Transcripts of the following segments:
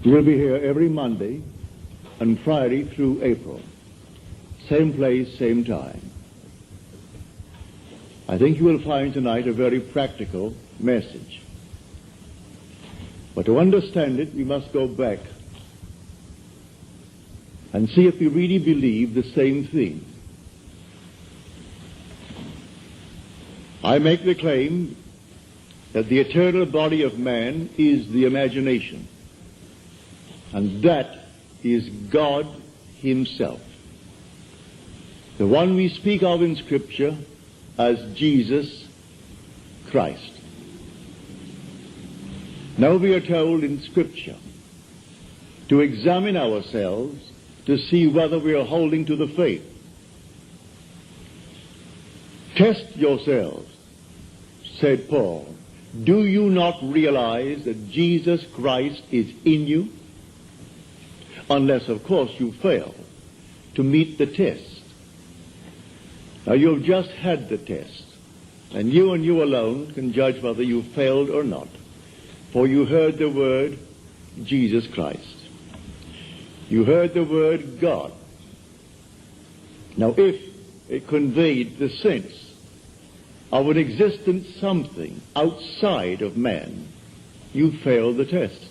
We'll be here every Monday and Friday through April. Same place, same time. I think you will find tonight a very practical message. But to understand it, we must go back and see if we really believe the same thing. I make the claim that the eternal body of man is the imagination, and that is God himself, the one we speak of in Scripture as Jesus Christ. Now we are told in Scripture to examine ourselves to see whether we are holding to the faith. Test yourselves, said Paul. Do you not realize that Jesus Christ is in you? Unless, of course, you fail to meet the test. Now, you've just had the test, and you alone can judge whether you failed or not. For you heard the word Jesus Christ. You heard the word God. Now, if it conveyed the sense of an existent something outside of man, you failed the test.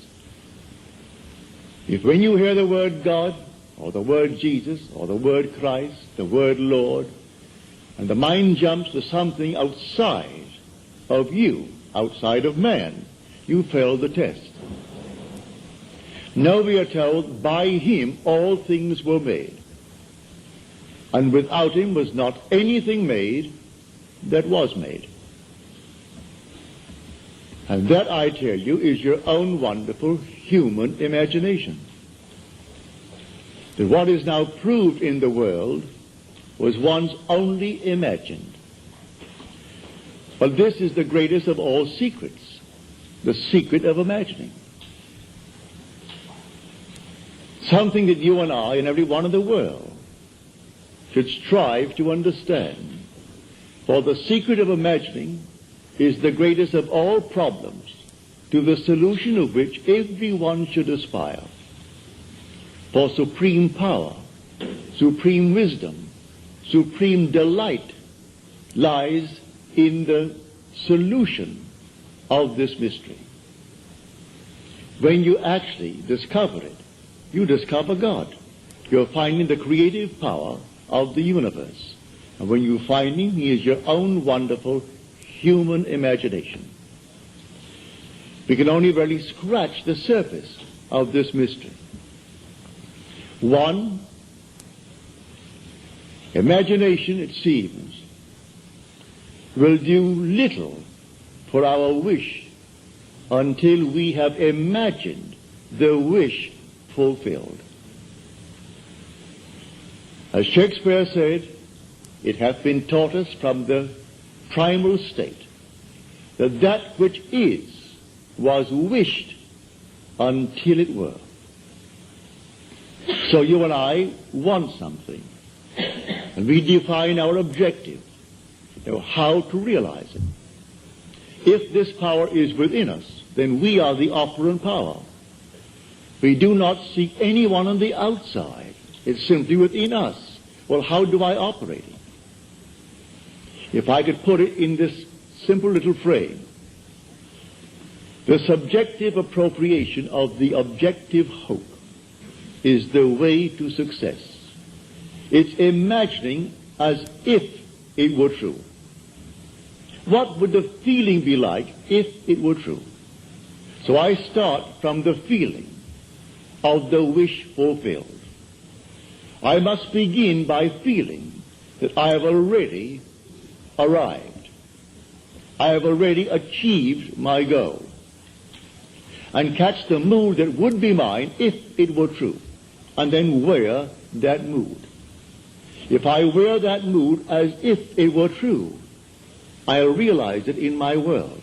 If when you hear the word God, or the word Jesus, or the word Christ, the word Lord, and the mind jumps to something outside of you, outside of man, you failed the test. Now we are told, by him all things were made, and without him was not anything made that was made. And that, I tell you, is your own wonderful human imagination. That what is now proved in the world was once only imagined. But this is the greatest of all secrets, the secret of imagining. Something that you and I and everyone in the world should strive to understand. For the secret of imagining is the greatest of all problems, to the solution of which everyone should aspire. For supreme power, supreme wisdom, supreme delight lies in the solution of this mystery. When you actually discover it, you discover God. You're finding the creative power of the universe. And when you find him, he is your own wonderful human imagination. We can only really scratch the surface of this mystery. One, imagination, it seems, will do little for our wish until we have imagined the wish fulfilled. As Shakespeare said, it hath been taught us from the primal state that that which is was wished until it were. So you and I want something, and we define our objective, how to realize it. If this power is within us, then we are the operant power. We do not seek anyone on the outside. It's simply within us. Well, how do I operate it? If I could put it in this simple little frame, the subjective appropriation of the objective hope is the way to success. It's imagining as if it were true. What would the feeling be like if it were true? So I start from the feeling of the wish fulfilled. I must begin by feeling that I have already arrived. I have already achieved my goal. And catch the mood that would be mine if it were true. And then wear that mood. If I wear that mood as if it were true, I'll realize it in my world.